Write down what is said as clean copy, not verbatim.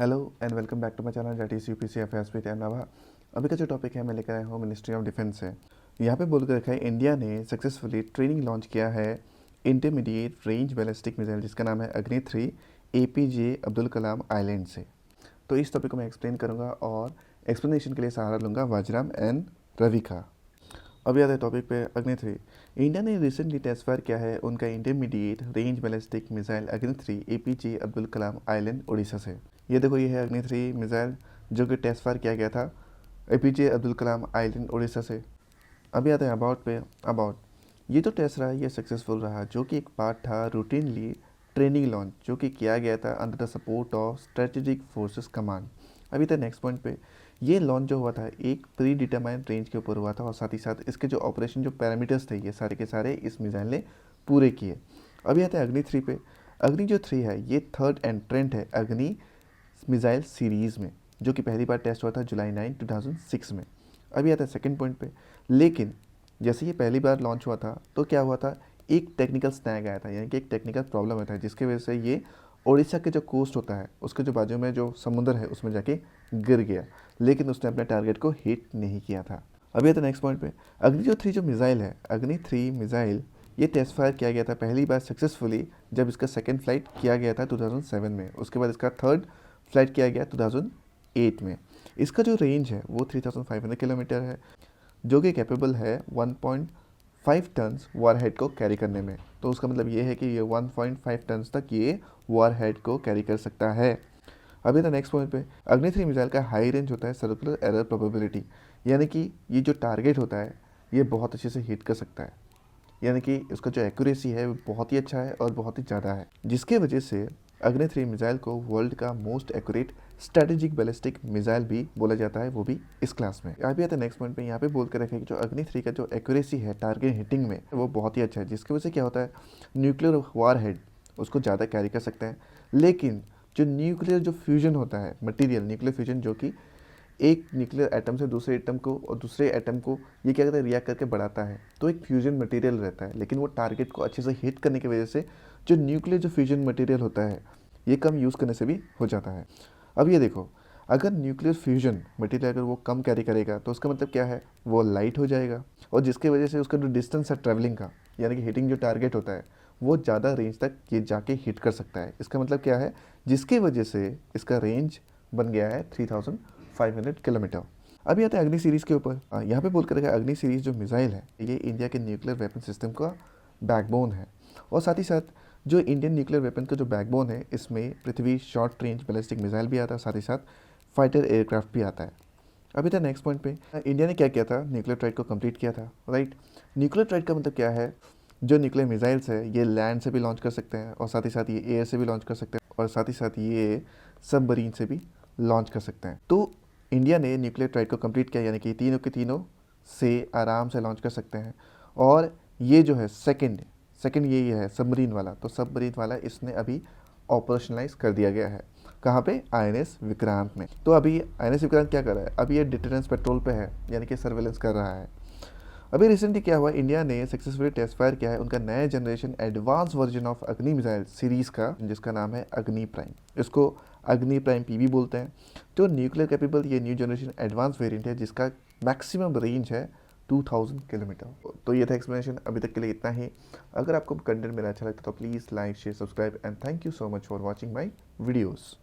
Hello and welcome back to my channel that is UPC affairs with Nava. अभी का जो topic है मैं लेकर आया हूँ मिनिस्ट्री ऑफ डिफेंस से। यहाँ पे बोल कर रखा है इंडिया ने सक्सेसफुली ट्रेनिंग लॉन्च किया है इंटरमीडिएट रेंज बैलिस्टिक मिसाइल जिसका नाम है अग्नि 3 एपीजे अब्दुल कलाम आइलैंड से। तो इस टॉपिक को मैं एक्सप्लेन करूँगा और एक्सप्लेनेशन के लिए सहारा लूँगा वाजराम एंड रवि का। अभी आते हैं टॉपिक पे अग्नि 3। इंडिया ने रिसेंटली टेस्ट फायर किया है उनका इंटरमीडिएट रेंज बैलिस्टिक मिसाइल अग्नि 3 एपीजे अब्दुल कलाम आइलैंड उड़ीसा से। ये देखो, ये है अग्नि 3 मिसाइल जो कि टेस्ट फायर किया गया था एपीजे अब्दुल कलाम आइलैंड उड़ीसा से। अभी आते हैं अबाउट पे। अबाउट ये जो टेस्ट रहा ये सक्सेसफुल रहा, जो कि एक पार्ट था रूटीनली ट्रेनिंग लॉन्च जो कि किया गया था under the support of strategic forces command. अभी तक नेक्स्ट पॉइंट पे, ये लॉन्च जो हुआ था एक प्री डिटरमाइंड रेंज के ऊपर हुआ था और साथ ही साथ इसके जो ऑपरेशन जो पैरामीटर्स थे ये सारे के सारे इस मिसाइल ने पूरे किए। अभी आते हैं अग्नि 3 पे। अग्नि जो 3 है ये थर्ड एंट्रेंट है अग्नि मिसाइल सीरीज़ में, जो कि पहली बार टेस्ट हुआ था जुलाई 9, 2006 में। अभी आता है सेकंड पॉइंट पे। लेकिन जैसे ये पहली बार लॉन्च हुआ था तो क्या हुआ था, एक टेक्निकल स्नैग आया था, यानी कि एक टेक्निकल प्रॉब्लम आया था जिसकी वजह से ये उड़ीसा के जो कोस्ट होता है उसके जो बाजू में जो समुद्र है उसमें जाके गिर गया, लेकिन उसने अपने टारगेट को हिट नहीं किया था। अभी आता है नेक्स्ट पॉइंट पे। अग्नि जो 3 जो मिसाइल है, अग्नि 3 मिसाइल ये टेस्ट फायर किया गया था पहली बार सक्सेसफुली जब इसका सेकेंड फ्लाइट किया गया था 2007 में। उसके बाद इसका थर्ड फ्लाइट किया गया 2008 में। इसका जो रेंज है वो 3500 किलोमीटर है, जो कि कैपेबल है 1.5 टन्स वॉरहेड को कैरी करने में। तो उसका मतलब ये है कि ये 1.5 टन्स तक ये वॉरहेड को कैरी कर सकता है। अभी तो नेक्स्ट पॉइंट पे, अग्नि 3 मिसाइल का हाई रेंज होता है सर्कुलर एरर प्रोबेबिलिटी, यानी कि ये जो टारगेट होता है ये बहुत अच्छे से हिट कर सकता है, यानी कि इसका जो एक्यूरेसी है वो बहुत ही अच्छा है और बहुत ही ज़्यादा है, जिसके वजह से अग्नि 3 मिसाइल को वर्ल्ड का most accurate strategic ballistic missile भी बोला जाता है, वो भी इस क्लास में। यहाँ भी आता है नेक्स्ट पॉइंट पे। यहाँ पे बोल कर रखे कि जो अग्नि 3 का जो एक्यूरेसी है टारगेट हिटिंग में वो बहुत ही अच्छा है, जिसकी वजह से क्या होता है न्यूक्लियर वार हेड उसको ज़्यादा कैरी कर सकते हैं। लेकिन जो न्यूक्लियर जो फ्यूजन होता है मटीरियल, न्यूक्लियर फ्यूजन जो कि एक न्यूक्लियर एटम से दूसरे एटम को और दूसरे एटम को ये क्या करता है रिएक्ट करके बढ़ाता है, तो एक फ्यूजन मटेरियल रहता है, लेकिन वो टारगेट को अच्छे से हिट करने की वजह से जो न्यूक्लियर जो फ्यूजन मटेरियल होता है ये कम यूज़ करने से भी हो जाता है। अब ये देखो, अगर न्यूक्लियर फ्यूजन मटेरियल अगर वो कम कैरी करेगा तो उसका मतलब क्या है, वो लाइट हो जाएगा और जिसकी वजह से उसका जो डिस्टेंस है ट्रैवलिंग का, यानी कि हिटिंग जो टारगेट होता है वो ज़्यादा रेंज तक ये जाके हिट कर सकता है। इसका मतलब क्या है, जिसकी वजह से इसका रेंज बन गया है 3500 किलोमीटर। अभी आते हैं अग्नि सीरीज़ के ऊपर। यहाँ पे बोल कर रखा है अग्नि सीरीज़ जो मिसाइल है ये इंडिया के न्यूक्लियर वेपन सिस्टम का बैकबोन है, और साथ ही साथ जो इंडियन न्यूक्लियर वेपन का जो बैकबोन है इसमें पृथ्वी शॉर्ट रेंज बैलिस्टिक मिसाइल भी आता है, साथ ही साथ फाइटर एयरक्राफ्ट भी आता है। अभी तक नेक्स्ट पॉइंट पे, इंडिया ने क्या किया था, न्यूक्लियर ट्राइड को कंप्लीट किया था, राइट। न्यूक्लियर ट्राइड का मतलब क्या है, जो न्यूक्लियर मिसाइल्स है ये लैंड से भी लॉन्च कर सकते हैं और साथ ही साथ ये एयर से भी लॉन्च कर सकते हैं और साथ ही साथ ये सबमरीन से भी लॉन्च कर सकते हैं। तो इंडिया ने न्यूक्लियर ट्राइड को कंप्लीट किया, यानी कि तीनों के तीनों से आराम से लॉन्च कर सकते हैं। और ये जो है सेकंड सेकंड ये है सबमरीन वाला, तो सबमरीन वाला इसने अभी ऑपरेशनलाइज कर दिया गया है। कहाँ पे, आईएनएस विक्रांत में। तो अभी आईएनएस विक्रांत क्या कर रहा है, अभी ये डिटेरेंस पेट्रोल पे है, यानी कि सर्वेलेंस कर रहा है। अभी रिसेंटली क्या हुआ, इंडिया ने सक्सेसफुली टेस्ट फायर किया है उनका नया जनरेशन एडवांस वर्जन ऑफ अग्नि मिसाइल सीरीज़ का, जिसका नाम है अग्नि प्राइम। इसको अग्नि प्राइम पीवी बोलते हैं। तो न्यूक्लियर कैपेबल ये न्यू जनरेशन एडवांस वेरिएंट है जिसका मैक्सिमम रेंज है 2000 किलोमीटर। तो ये था एक्सप्लेनेशन, अभी तक के लिए इतना ही। अगर आपको कंटेंट मेरा अच्छा लगता है तो please like share subscribe and thank you so much for watching my videos.